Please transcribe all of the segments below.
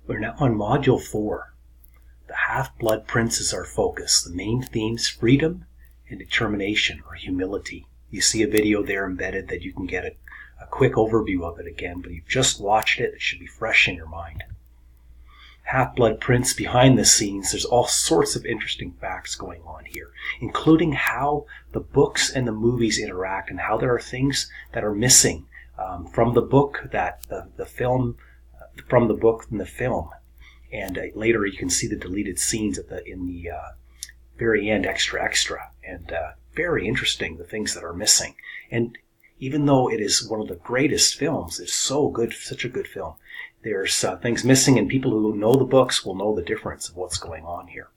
We're now on Module 4. The Half-Blood Prince is our focus. The main themes, freedom and determination, or humility. You see a video there embedded that you can get a quick overview of it again, but you've just watched it. It should be fresh in your mind. Half-Blood Prince, behind the scenes, there's all sorts of interesting facts going on here, including how the books and the movies interact and how there are things that are missing from the book, that the film, from the book and the film. And later you can see the deleted scenes in the very end, extra, and very interesting, the things that are missing. And even though it is one of the greatest films, it's so good, such a good film, there's things missing, and people who know the books will know the difference of what's going on here.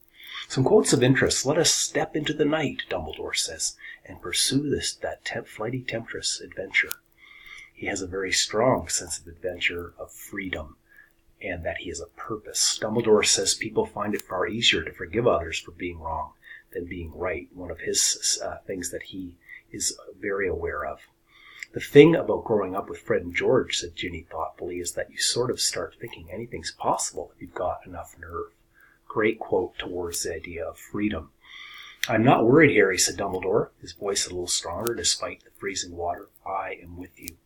Some quotes of interest. "Let us step into the night," Dumbledore says, "and pursue that flighty temptress adventure." He has a very strong sense of adventure, of freedom, and that he has a purpose. Dumbledore says people find it far easier to forgive others for being wrong than being right. One of his things that he is very aware of. "The thing about growing up with Fred and George," said Ginny thoughtfully, "is that you sort of start thinking anything's possible if you've got enough nerve." Great quote towards the idea of freedom. "I'm not worried, Harry," said Dumbledore, his voice a little stronger despite the freezing water. "I am with you."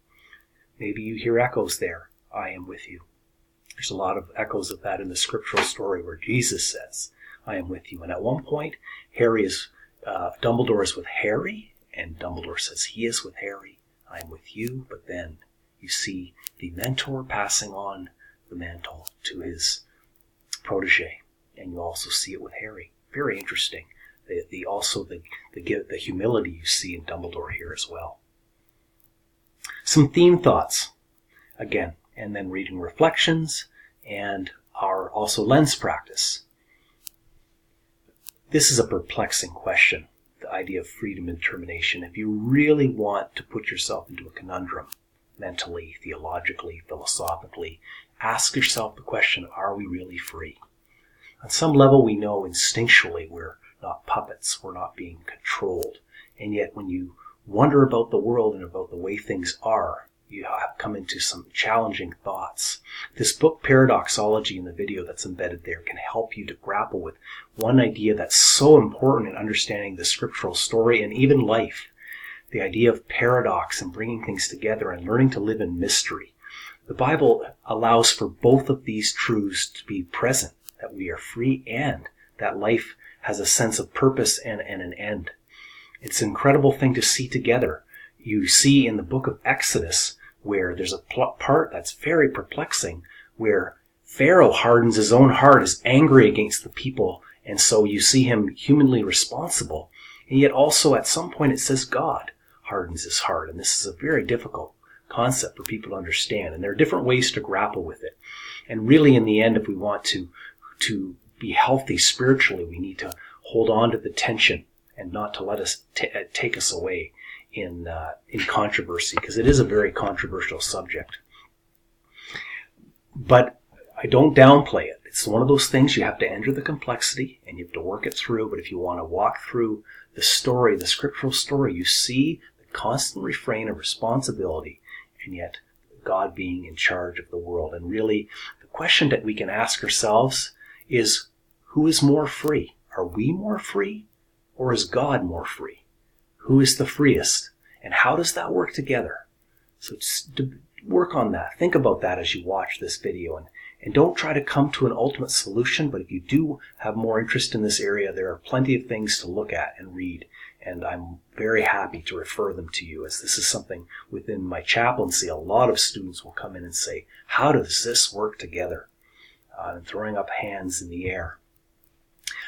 Maybe you hear echoes there. I am with you. There's a lot of echoes of that in the scriptural story where Jesus says, "I am with you." And at one point, Dumbledore is with Harry, and Dumbledore says he is with Harry. "I am with you." But then you see the mentor passing on the mantle to his protege, and you also see it with Harry. Very interesting. The humility you see in Dumbledore here as well. Some theme thoughts, again, and then reading reflections and our also lens practice. This is a perplexing question, the idea of freedom and determination. If you really want to put yourself into a conundrum, mentally, theologically, philosophically, ask yourself the question, are we really free? On some level, we know instinctually we're not puppets, we're not being controlled. And yet when you wonder about the world and about the way things are, you have come into some challenging thoughts. This book, Paradoxology, in the video that's embedded there, can help you to grapple with one idea that's so important in understanding the scriptural story and even life. The idea of paradox and bringing things together and learning to live in mystery. The Bible allows for both of these truths to be present, that we are free and that life has a sense of purpose and an end. It's an incredible thing to see together. You see in the book of Exodus where there's a part that's very perplexing, where Pharaoh hardens his own heart, is angry against the people, and so you see him humanly responsible. And yet also at some point it says God hardens his heart, and this is a very difficult concept for people to understand, and there are different ways to grapple with it. And really in the end, if we want to be healthy spiritually, we need to hold on to the tension and not to let us take us away in controversy, because it is a very controversial subject. But I don't downplay it. It's one of those things you have to enter the complexity and you have to work it through. But if you want to walk through the story, the scriptural story, you see the constant refrain of responsibility and yet God being in charge of the world. And really, the question that we can ask ourselves is, who is more free? Are we more free, or is God more free? Who is the freest? And how does that work together? So work on that. Think about that as you watch this video. And don't try to come to an ultimate solution, but if you do have more interest in this area, there are plenty of things to look at and read. And I'm very happy to refer them to you, as this is something within my chaplaincy. A lot of students will come in and say, how does this work together? And throwing up hands in the air.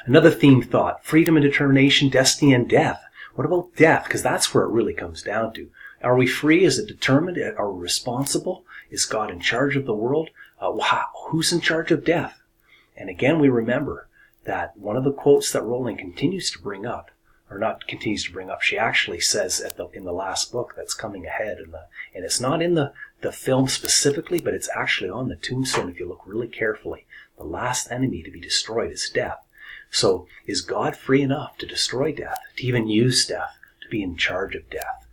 Another theme thought, freedom and determination, destiny and death. What about death? Because that's where it really comes down to. Are we free? Is it determined? Are we responsible? Is God in charge of the world? Who's in charge of death? And again, we remember that one of the quotes that Rowling continues to bring up, or not continues to bring up, she actually says in the last book that's coming ahead, and it's not in the film specifically, but it's actually on the tombstone if you look really carefully. The last enemy to be destroyed is death. So is God free enough to destroy death, to even use death, to be in charge of death?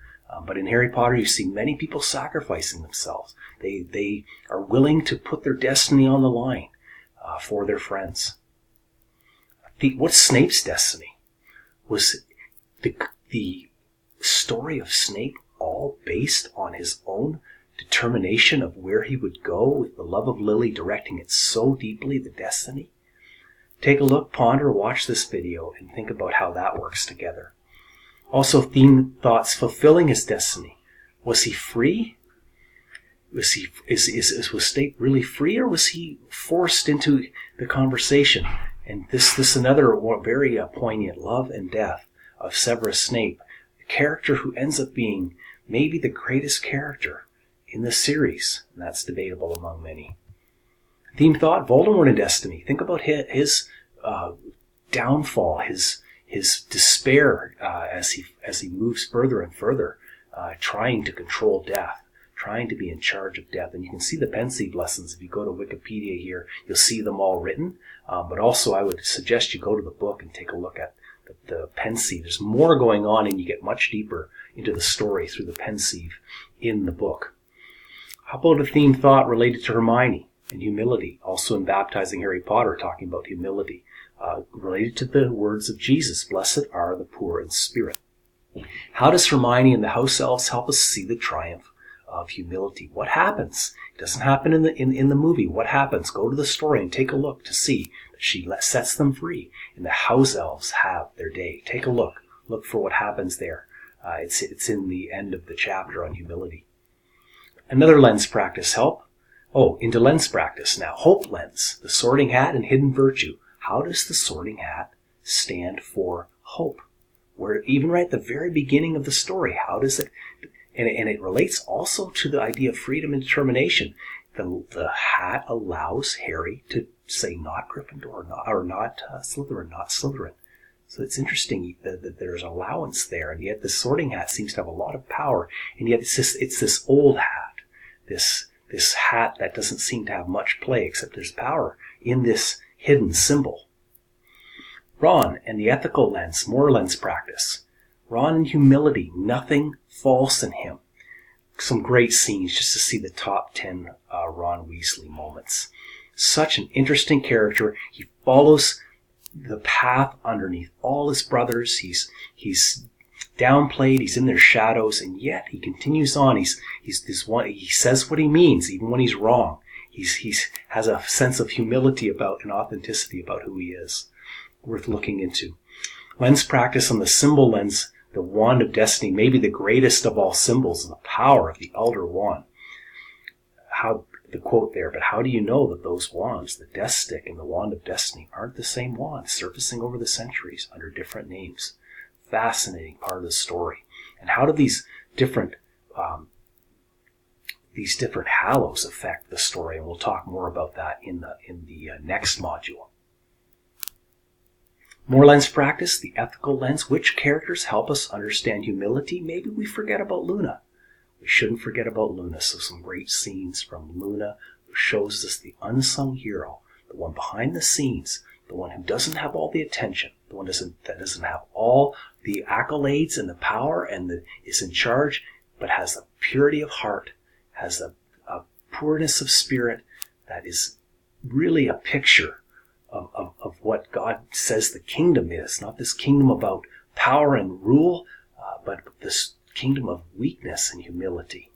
But in Harry Potter, you see many people sacrificing themselves. They are willing to put their destiny on the line. for their friends. What's Snape's destiny? Was the story of Snape all based on his own determination of where he would go, with the love of Lily directing it so deeply, the destiny? Take a look, ponder, watch this video, and think about how that works together. Also, theme thoughts: fulfilling his destiny. Was he free? Was Snape really free, or was he forced into the conversation? And this another very poignant: love and death of Severus Snape, a character who ends up being maybe the greatest character in the series, and that's debatable among many. Theme thought: Voldemort and destiny. Think about his downfall, his despair as he moves further and further, trying to control death, trying to be in charge of death. And you can see the Pensieve lessons. If you go to Wikipedia here, you'll see them all written. But also I would suggest you go to the book and take a look at the Pensieve. There's more going on, and you get much deeper into the story through the Pensieve in the book. How about a theme thought related to Hermione and humility? Also in Baptizing Harry Potter, talking about humility, related to the words of Jesus: blessed are the poor in spirit. How does Hermione and the house elves help us see the triumph of humility? What happens? It doesn't happen in the movie. What happens? Go to the story and take a look to see that she sets them free, and the house elves have their day. Take a look. Look for what happens there. It's in the end of the chapter on humility. Another lens practice help. Into lens practice now. Hope lens, the Sorting Hat and Hidden Virtue. How does the Sorting Hat stand for hope? Where even right at the very beginning of the story, how does it? And it relates also to the idea of freedom and determination. The hat allows Harry to say not Gryffindor, not Slytherin, not Slytherin. So it's interesting that there's allowance there, and yet the Sorting Hat seems to have a lot of power, and yet it's this old hat, this hat that doesn't seem to have much play, except there's power in this hidden symbol. Ron and the ethical lens, more lens practice. Ron and humility, nothing false in him. Some great scenes just to see the top 10 Ron Weasley moments. Such an interesting character. He follows the path underneath all his brothers. He's downplayed. He's in their shadows, and yet he continues on. He's this one. He says what he means, even when he's wrong. He's has a sense of humility about and authenticity about who he is. Worth looking into. Lens practice on the symbol lens. The Wand of Destiny, maybe the greatest of all symbols, and the power of the Elder Wand. The quote there: but how do you know that those wands, the Death Stick and the Wand of Destiny, aren't the same wand, surfacing over the centuries under different names? Fascinating part of the story. And how do these different halos affect the story? And we'll talk more about that in the next module. More lens practice, the ethical lens. Which characters help us understand humility? Maybe we forget about Luna. We shouldn't forget about Luna. So some great scenes from Luna, who shows us the unsung hero, the one behind the scenes, the one who doesn't have all the attention, the one that doesn't have all the accolades and the power and is in charge, but has a purity of heart, has a pureness of spirit that is really a picture of what God says the kingdom is. Not this kingdom about power and rule, but this kingdom of weakness and humility.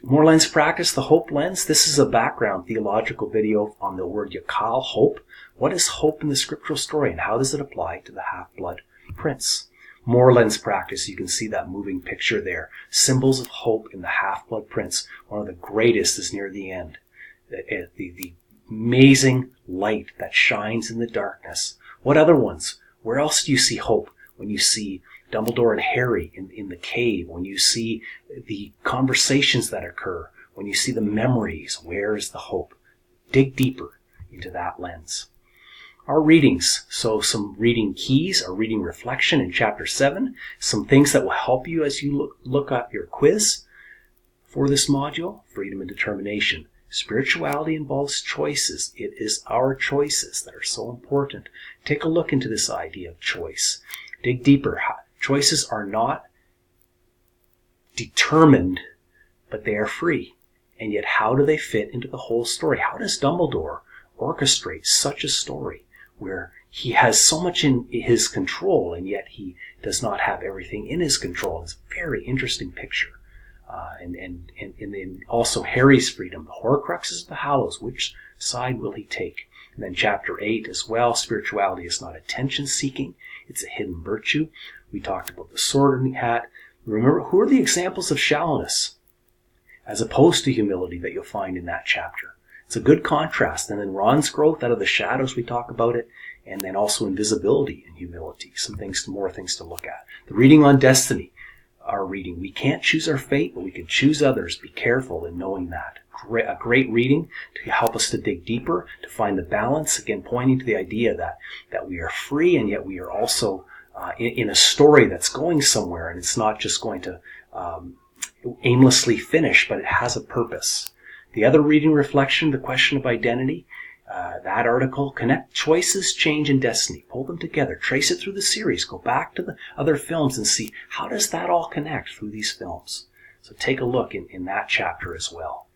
More lens practice, the hope lens. This is a background theological video on the word yakal, hope. What is hope in the scriptural story, and how does it apply to the Half-Blood Prince? More lens practice, you can see that moving picture there. Symbols of hope in the Half-Blood Prince. One of the greatest is near the end. The amazing light that shines in the darkness. What other ones? Where else do you see hope? When you see Dumbledore and Harry in the cave, when you see the conversations that occur, when you see the memories, where is the hope? Dig deeper into that lens. Our readings. So some reading keys, our reading reflection in chapter 7, some things that will help you as you look at your quiz for this module, freedom and determination. Spirituality involves choices. It is our choices that are so important. Take a look into this idea of choice. Dig deeper. Choices are not determined, but they are free. And yet how do they fit into the whole story? How does Dumbledore orchestrate such a story where he has so much in his control, and yet he does not have everything in his control. It's a very interesting picture. And then also Harry's freedom, the Horcruxes of the Hallows. Which side will he take? And then chapter 8 as well, spirituality is not attention-seeking, it's a hidden virtue. We talked about the sword in the hat. Remember, who are the examples of shallowness as opposed to humility that you'll find in that chapter? It's a good contrast. And then Ron's growth out of the shadows, we talk about it. And then also invisibility and humility. More things to look at. The reading on destiny. Our reading. We can't choose our fate, but we can choose others. Be careful in knowing that. A great reading to help us to dig deeper, to find the balance. Again, pointing to the idea that we are free, and yet we are also in a story that's going somewhere, and it's not just going to aimlessly finish, but it has a purpose. The other reading reflection, the question of identity, that article, connect choices, change, and destiny. Pull them together. Trace it through the series. Go back to the other films and see how does that all connect through these films. So take a look in that chapter as well.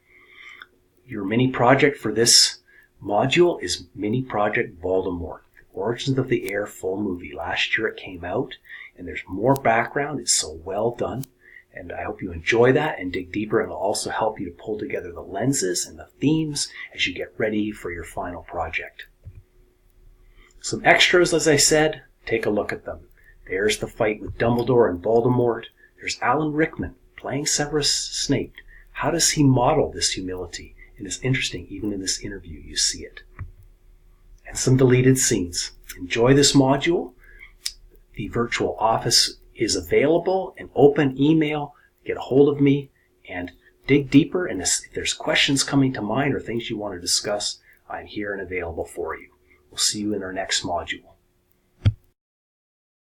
Your mini project for this module is Mini Project Voldemort, The Origins of the Heir full movie. Last year it came out, and there's more background. It's so well done. And I hope you enjoy that and dig deeper. It'll also help you to pull together the lenses and the themes as you get ready for your final project. Some extras, as I said, take a look at them. There's the fight with Dumbledore and Voldemort. There's Alan Rickman playing Severus Snape. How does he model this humility? And it's interesting, even in this interview, you see it. And some deleted scenes. Enjoy this module. The virtual office is available, and open email, get a hold of me and dig deeper. And if there's questions coming to mind or things you want to discuss, I'm here and available for you. We'll see you in our next module.